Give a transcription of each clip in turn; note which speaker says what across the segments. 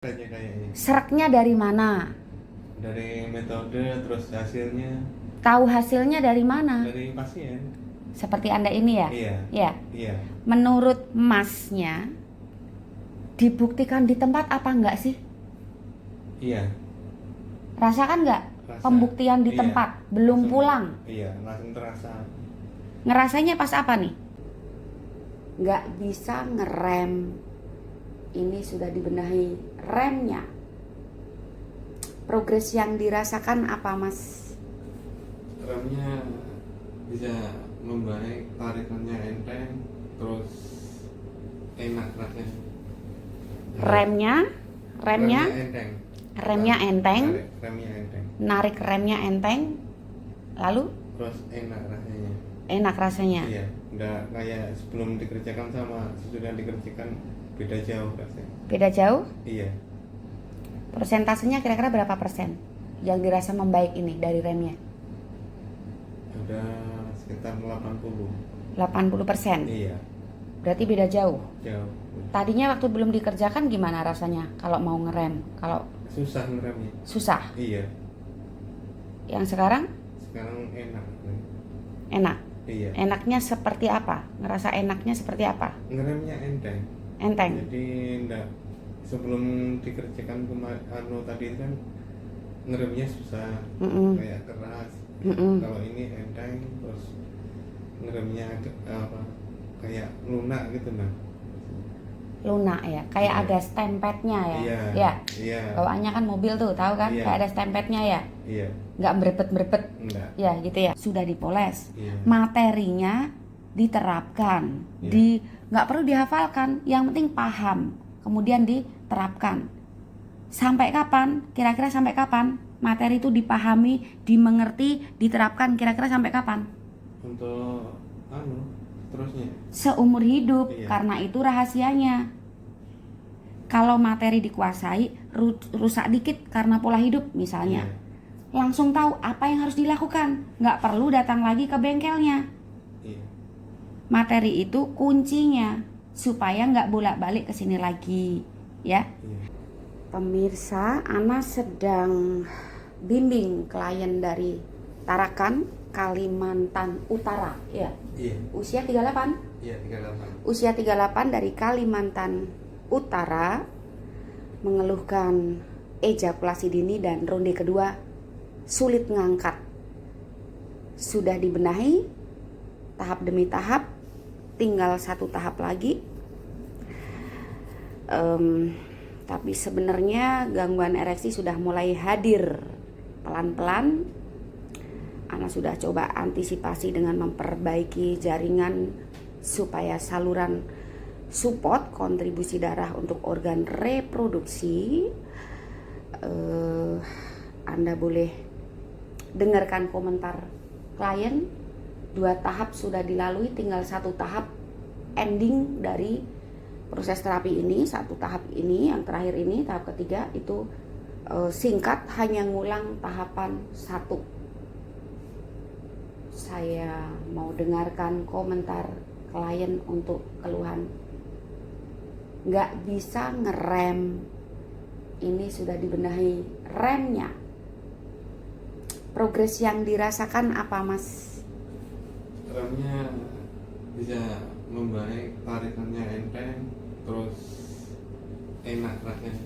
Speaker 1: Kayaknya
Speaker 2: Sereknya dari mana?
Speaker 1: dari metode terus hasilnya
Speaker 2: Tahu hasilnya dari mana?
Speaker 1: dari pasien.
Speaker 2: Seperti Anda ini ya?
Speaker 1: Iya,
Speaker 2: Ya.
Speaker 1: iya,
Speaker 2: Menurut Masnya, dibuktikan di tempat apa enggak sih?
Speaker 1: iya.
Speaker 2: Rasakan enggak
Speaker 1: Rasa,
Speaker 2: pembuktian di
Speaker 1: iya,
Speaker 2: tempat? Belum
Speaker 1: langsung,
Speaker 2: pulang.
Speaker 1: iya, langsung terasa.
Speaker 2: Ngerasanya pas apa nih? Nggak bisa ngerem. Ini sudah dibenahi remnya. Progres yang dirasakan apa, Mas?
Speaker 1: Remnya bisa membaik, tarikannya enteng, terus enak rasanya.
Speaker 2: Remnya, remnya,
Speaker 1: Enteng.
Speaker 2: remnya enteng,
Speaker 1: Remnya enteng.
Speaker 2: narik remnya enteng, lalu
Speaker 1: Terus enak rasanya.
Speaker 2: enak rasanya.
Speaker 1: Iya, nggak kayak sebelum dikerjakan sama sesudah dikerjakan, beda jauh rasanya.
Speaker 2: Beda jauh?
Speaker 1: Iya,
Speaker 2: Persentasenya kira-kira berapa persen yang dirasa membaik ini dari remnya?
Speaker 1: ada sekitar 80.
Speaker 2: 80%.
Speaker 1: Iya,
Speaker 2: Berarti beda jauh.
Speaker 1: jauh.
Speaker 2: Tadinya waktu belum dikerjakan gimana rasanya kalau mau ngerem? Kalau
Speaker 1: Susah ngeremnya.
Speaker 2: susah.
Speaker 1: Iya,
Speaker 2: Yang sekarang
Speaker 1: sekarang enak.
Speaker 2: enak.
Speaker 1: Iya,
Speaker 2: Enaknya seperti apa? Ngerasa enaknya seperti apa?
Speaker 1: ngeremnya enteng.
Speaker 2: Enteng.
Speaker 1: Jadi enggak, sebelum dikerjakan tadi kan ngeremnya susah,
Speaker 2: Mm-mm.
Speaker 1: kayak keras.
Speaker 2: Mm-mm.
Speaker 1: Kalau ini enteng, terus ngeremnya kayak lunak gitu nah.
Speaker 2: Lunak ya, kayak
Speaker 1: Iya.
Speaker 2: ada stempetnya ya.
Speaker 1: Iya,
Speaker 2: Ya.
Speaker 1: iya,
Speaker 2: Bawaannya kan mobil tuh, tahu kan?
Speaker 1: Iya.
Speaker 2: Kayak ada stempetnya ya.
Speaker 1: iya,
Speaker 2: Nggak berepet-berepet.
Speaker 1: enggak,
Speaker 2: Ya, gitu ya. Sudah dipoles.
Speaker 1: iya,
Speaker 2: Materinya diterapkan.
Speaker 1: iya,
Speaker 2: Nggak perlu dihafalkan, yang penting paham. Kemudian diterapkan. Sampai kapan? Kira-kira sampai kapan? Materi itu dipahami, dimengerti, diterapkan kira-kira sampai kapan?
Speaker 1: untuk terusnya,
Speaker 2: Seumur hidup,
Speaker 1: iya,
Speaker 2: karena itu rahasianya. Kalau materi dikuasai, rusak dikit karena pola hidup misalnya,
Speaker 1: iya,
Speaker 2: langsung tahu apa yang harus dilakukan. Nggak perlu datang lagi ke bengkelnya.
Speaker 1: iya,
Speaker 2: Materi itu kuncinya supaya nggak bolak-balik ke sini lagi, ya.
Speaker 1: iya,
Speaker 2: Pemirsa, Ana sedang bimbing klien dari Tarakan, Kalimantan Utara, ya.
Speaker 1: iya,
Speaker 2: Usia 38.
Speaker 1: iya, 38.
Speaker 2: Usia 38 dari Kalimantan Utara, mengeluhkan ejakulasi dini dan ronde kedua sulit ngangkat. Sudah dibenahi tahap demi tahap, tinggal satu tahap lagi. Tapi sebenarnya gangguan ereksi sudah mulai hadir pelan-pelan. Ana sudah coba antisipasi dengan memperbaiki jaringan supaya saluran support kontribusi darah untuk organ reproduksi. Anda boleh dengarkan komentar klien. 2 tahap sudah dilalui, tinggal 1 tahap ending dari proses terapi ini. 1 tahap ini, yang terakhir ini, tahap ketiga itu singkat, hanya ngulang tahapan 1. Saya mau dengarkan komentar klien untuk keluhan nggak bisa ngerem. Ini sudah dibenahi remnya. Progres yang dirasakan apa, Mas?
Speaker 1: Remnya bisa membaik, tarikannya enteng, terus enak rasanya.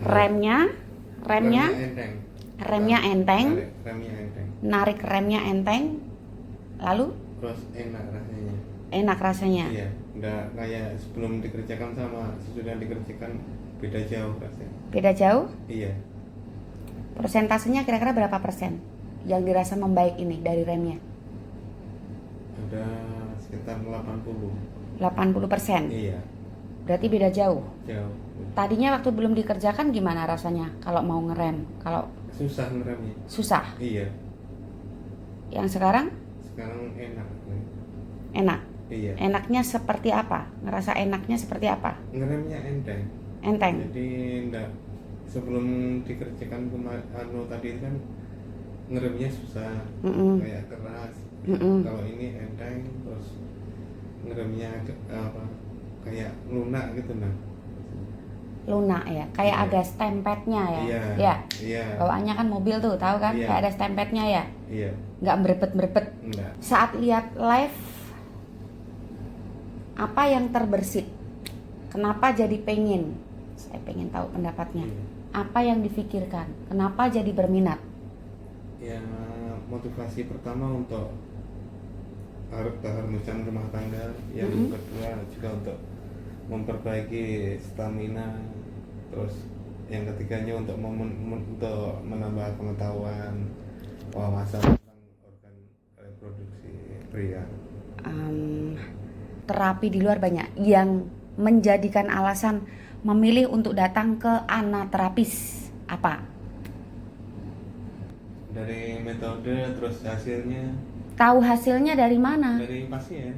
Speaker 2: Remnya, remnya,
Speaker 1: enteng.
Speaker 2: remnya enteng,
Speaker 1: Remnya enteng,
Speaker 2: narik remnya enteng, lalu
Speaker 1: terus enak rasanya.
Speaker 2: enak rasanya.
Speaker 1: Iya, nggak kayak sebelum dikerjakan sama sesudah dikerjakan, beda jauh rasanya.
Speaker 2: Beda jauh?
Speaker 1: Iya,
Speaker 2: Persentasenya kira-kira berapa persen yang dirasa membaik ini dari remnya?
Speaker 1: ada sekitar 80.
Speaker 2: 80%.
Speaker 1: Iya,
Speaker 2: Berarti beda jauh.
Speaker 1: jauh.
Speaker 2: Tadinya waktu belum dikerjakan gimana rasanya kalau mau ngerem? Kalau
Speaker 1: Susah ngeremnya.
Speaker 2: susah.
Speaker 1: Iya,
Speaker 2: Yang sekarang
Speaker 1: sekarang enak.
Speaker 2: enak.
Speaker 1: Iya,
Speaker 2: Enaknya seperti apa? Ngerasa enaknya seperti apa?
Speaker 1: ngeremnya enteng.
Speaker 2: Enteng.
Speaker 1: Jadi enggak, sebelum dikerjakan tadi kan ngeremnya susah,
Speaker 2: Mm-mm.
Speaker 1: kayak keras.
Speaker 2: Mm-mm.
Speaker 1: Kalau ini enteng, terus ngeremnya kayak lunak gitu nah.
Speaker 2: lunak ya, kayak
Speaker 1: Iya.
Speaker 2: ada stempetnya ya.
Speaker 1: Iya.
Speaker 2: Ya.
Speaker 1: Iya.
Speaker 2: Bawaannya kan mobil tuh, tahu kan?
Speaker 1: Iya.
Speaker 2: Kayak ada stempetnya ya.
Speaker 1: Iya.
Speaker 2: Nggak merebet-merebet.
Speaker 1: Enggak.
Speaker 2: Saat lihat live, apa yang terbersit? Kenapa jadi pengen? Saya pengen tahu pendapatnya.
Speaker 1: Iya.
Speaker 2: Apa yang difikirkan? Kenapa jadi berminat?
Speaker 1: Ya, motivasi pertama untuk keharmonisan rumah tangga, yang kedua juga untuk memperbaiki stamina, terus yang ketiganya untuk untuk menambah pengetahuan wawasan tentang organ reproduksi pria.
Speaker 2: Terapi di luar banyak yang menjadikan alasan memilih untuk datang ke anaterapis apa?
Speaker 1: Dari metode, terus hasilnya
Speaker 2: Tahu hasilnya dari mana?
Speaker 1: dari pasien.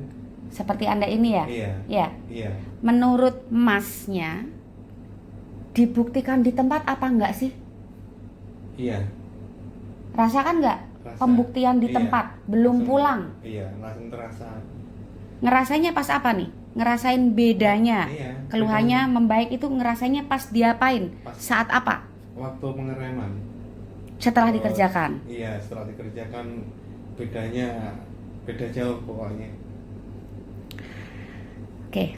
Speaker 2: Seperti Anda ini ya?
Speaker 1: Iya.
Speaker 2: Ya.
Speaker 1: Iya.
Speaker 2: Menurut Masnya, dibuktikan di tempat apa enggak sih?
Speaker 1: Iya.
Speaker 2: Rasakan nggak
Speaker 1: Rasa.
Speaker 2: pembuktian di
Speaker 1: Iya.
Speaker 2: tempat belum
Speaker 1: Langsung-
Speaker 2: pulang?
Speaker 1: Iya, langsung terasa.
Speaker 2: Ngerasainnya pas apa nih? Ngerasain bedanya?
Speaker 1: Iya.
Speaker 2: Keluhannya membaik itu ngerasainnya pas diapain?
Speaker 1: Pas-
Speaker 2: Saat apa?
Speaker 1: Waktu pengereman.
Speaker 2: Setelah
Speaker 1: Terus,
Speaker 2: dikerjakan.
Speaker 1: Iya, setelah dikerjakan beda jauh pokoknya.
Speaker 2: Oke.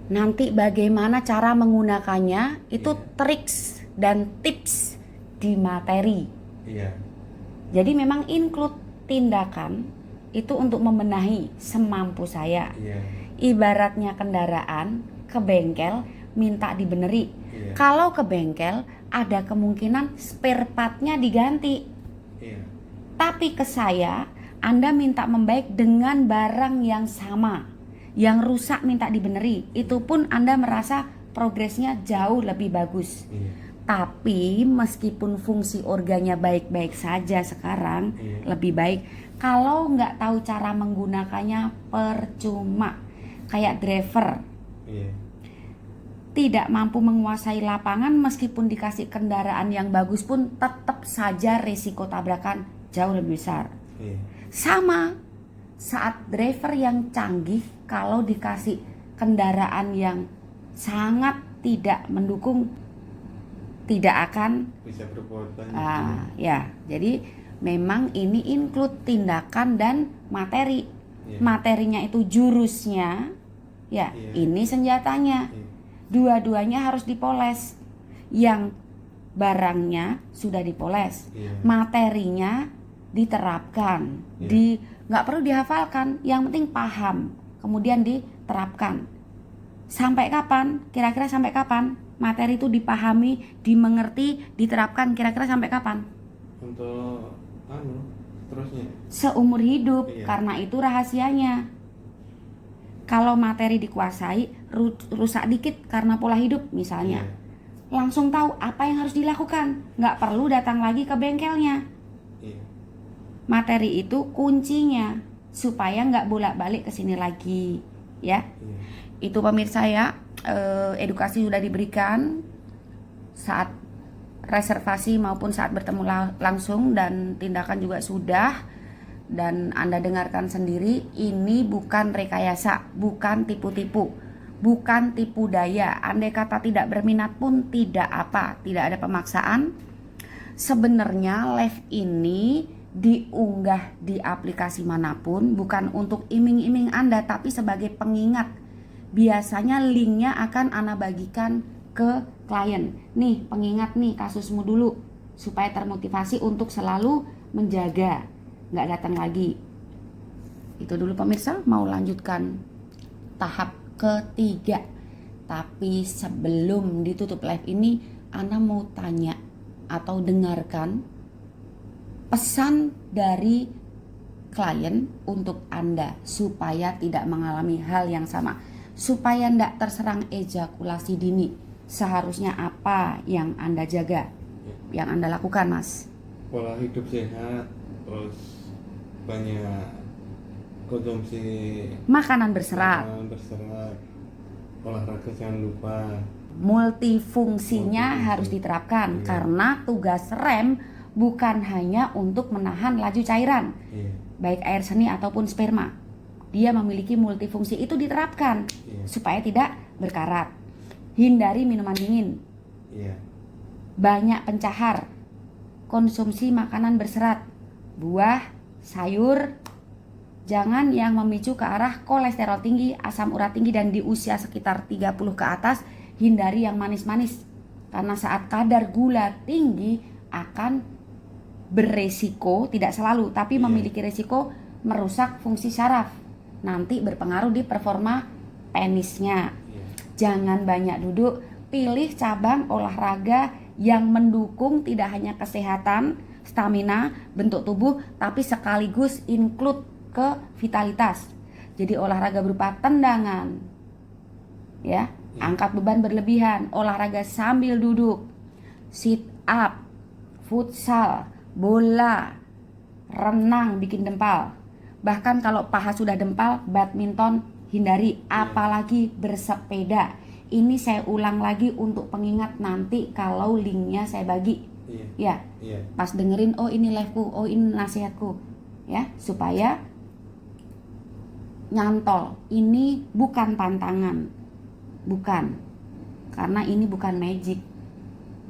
Speaker 2: Nanti bagaimana cara menggunakannya itu
Speaker 1: Iya.
Speaker 2: triks dan tips di materi.
Speaker 1: Iya.
Speaker 2: Jadi memang include tindakan itu untuk membenahi semampu saya.
Speaker 1: Iya.
Speaker 2: Ibaratnya kendaraan ke bengkel minta dibeneri.
Speaker 1: Iya.
Speaker 2: Kalau ke bengkel ada kemungkinan spare part-nya diganti.
Speaker 1: Iya.
Speaker 2: Tapi ke saya, Anda minta membaik dengan barang yang sama. Yang rusak minta dibeneri. Itu pun Anda merasa progresnya jauh lebih bagus.
Speaker 1: Iya.
Speaker 2: Tapi meskipun fungsi organnya baik-baik saja sekarang,
Speaker 1: Iya.
Speaker 2: lebih baik. Kalau nggak tahu cara menggunakannya percuma. Kayak driver
Speaker 1: Iya.
Speaker 2: tidak mampu menguasai lapangan, meskipun dikasih kendaraan yang bagus pun tetap saja risiko tabrakan jauh lebih besar.
Speaker 1: Iya.
Speaker 2: Sama saat driver yang canggih, kalau dikasih kendaraan yang sangat tidak mendukung, tidak akan
Speaker 1: Bisa berbuat banyak.
Speaker 2: ya. Jadi memang ini include tindakan dan materi.
Speaker 1: Iya.
Speaker 2: Materinya itu jurusnya, ya.
Speaker 1: Iya.
Speaker 2: Ini senjatanya.
Speaker 1: Iya.
Speaker 2: Dua-duanya harus dipoles. Yang barangnya sudah dipoles,
Speaker 1: Iya.
Speaker 2: materinya diterapkan.
Speaker 1: Iya.
Speaker 2: Nggak perlu dihafalkan, yang penting paham, kemudian diterapkan. Sampai kapan? Kira-kira sampai kapan materi itu dipahami, dimengerti, diterapkan? Kira-kira sampai kapan?
Speaker 1: Untuk terusnya.
Speaker 2: Seumur hidup.
Speaker 1: Iya.
Speaker 2: Karena itu rahasianya. Kalau materi dikuasai, rusak dikit karena pola hidup misalnya,
Speaker 1: Iya.
Speaker 2: langsung tahu apa yang harus dilakukan. Nggak perlu datang lagi ke bengkelnya.
Speaker 1: Iya.
Speaker 2: Materi itu kuncinya supaya nggak bolak-balik ke sini lagi, ya.
Speaker 1: Iya.
Speaker 2: Itu pemirsa ya, edukasi sudah diberikan saat reservasi maupun saat bertemu langsung, dan tindakan juga sudah. Dan Anda dengarkan sendiri, ini bukan rekayasa, bukan tipu-tipu, bukan tipu daya. Andai kata tidak berminat pun tidak apa, tidak ada pemaksaan. Sebenarnya live ini diunggah di aplikasi manapun bukan untuk iming-iming Anda, tapi sebagai pengingat. Biasanya linknya akan Anda bagikan ke klien. Nih pengingat nih kasusmu dulu, supaya termotivasi untuk selalu menjaga, nggak datang lagi. Itu dulu pemirsa, mau lanjutkan tahap ketiga. Tapi sebelum ditutup live ini, Anda mau tanya atau dengarkan pesan dari klien untuk Anda supaya tidak mengalami hal yang sama, supaya tidak terserang ejakulasi dini. Seharusnya apa yang Anda jaga, yang Anda lakukan, Mas?
Speaker 1: Pola hidup sehat, terus banyak konsumsi
Speaker 2: Makanan berserat,
Speaker 1: makanan berserat, olahraga jangan lupa.
Speaker 2: multifungsinya
Speaker 1: Multifungsi.
Speaker 2: harus diterapkan.
Speaker 1: Iya.
Speaker 2: Karena tugas rem bukan hanya untuk menahan laju cairan,
Speaker 1: Iya.
Speaker 2: baik air seni ataupun sperma. Dia memiliki multifungsi, itu diterapkan
Speaker 1: Iya.
Speaker 2: supaya tidak berkarat. hindari minuman dingin,
Speaker 1: Iya.
Speaker 2: banyak pencahar, konsumsi makanan berserat, buah, sayur, jangan yang memicu ke arah kolesterol tinggi, asam urat tinggi, dan di usia sekitar 30 ke atas hindari yang manis-manis. Karena saat kadar gula tinggi akan beresiko, tidak selalu, tapi memiliki resiko merusak fungsi saraf. Nanti berpengaruh di performa tenisnya. Jangan banyak duduk, pilih cabang olahraga yang mendukung tidak hanya kesehatan, stamina, bentuk tubuh, tapi sekaligus include ke vitalitas. Jadi olahraga berupa tendangan, ya, angkat beban berlebihan, olahraga sambil duduk, sit up, futsal, bola, renang bikin dempal. Bahkan kalau paha sudah dempal, badminton hindari, apalagi bersepeda. Ini saya ulang lagi untuk pengingat nanti kalau linknya saya bagi. Ya, pas dengerin, oh ini liveku, oh ini nasihatku, ya, supaya nyantol. Ini bukan pantangan, bukan, karena ini bukan magic,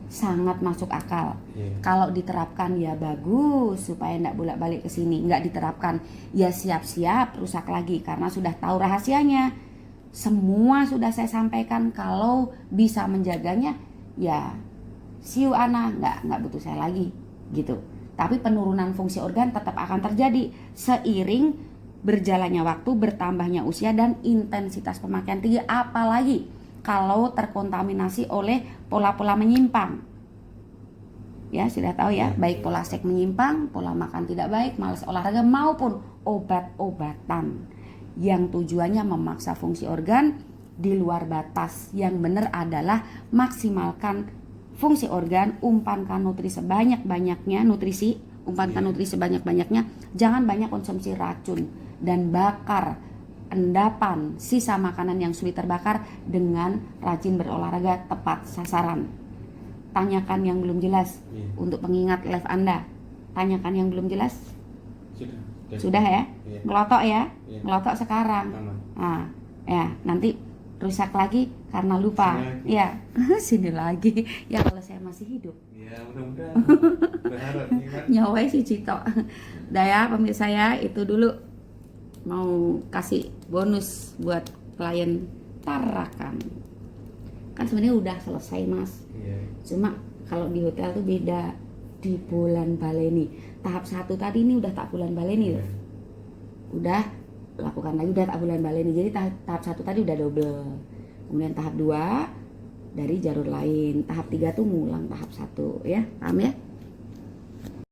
Speaker 2: sangat masuk akal. Kalau diterapkan ya bagus, supaya nggak bolak-balik ke sini. Nggak diterapkan ya siap-siap rusak lagi, karena sudah tahu rahasianya. Semua sudah saya sampaikan. Kalau bisa menjaganya ya siu ana, nggak butuh saya lagi gitu. Tapi penurunan fungsi organ tetap akan terjadi seiring berjalannya waktu, bertambahnya usia, dan intensitas pemakaian tinggi, apalagi kalau terkontaminasi oleh pola-pola menyimpang. Ya, sudah tahu ya, baik pola seks menyimpang, pola makan tidak baik, malas olahraga, maupun obat-obatan yang tujuannya memaksa fungsi organ di luar batas. Yang benar adalah maksimalkan fungsi organ, umpankan nutrisi sebanyak-banyaknya, umpankan nutrisi sebanyak-banyaknya, jangan banyak konsumsi racun dan bakar endapan sisa makanan yang sulit terbakar dengan rajin berolahraga tepat sasaran. Tanyakan yang belum jelas untuk pengingat live Anda. Tanyakan yang belum jelas. Sudah ya? Ngelotok ya? Ngelotok sekarang. Nah, ya, nanti rusak lagi karena lupa. Ya, sini lagi. Ya kalau saya masih hidup.
Speaker 1: Ya, mudah-mudahan. Berharap
Speaker 2: Nyawa si Cito. Udah ya pemirsa ya, itu dulu. Mau kasih bonus buat klien Tarakan. Kan sebenarnya udah selesai Mas. Cuma kalau di hotel tuh beda. Di bulan baleni tahap 1 tadi ini udah tak bulan baleni loh. Udah lakukan lagi, udah tak bulan baleni. Jadi tahap 1 tadi udah double. Kemudian tahap 2 dari jalur lain. Tahap 3 tuh ngulang tahap 1 ya. Paham ya?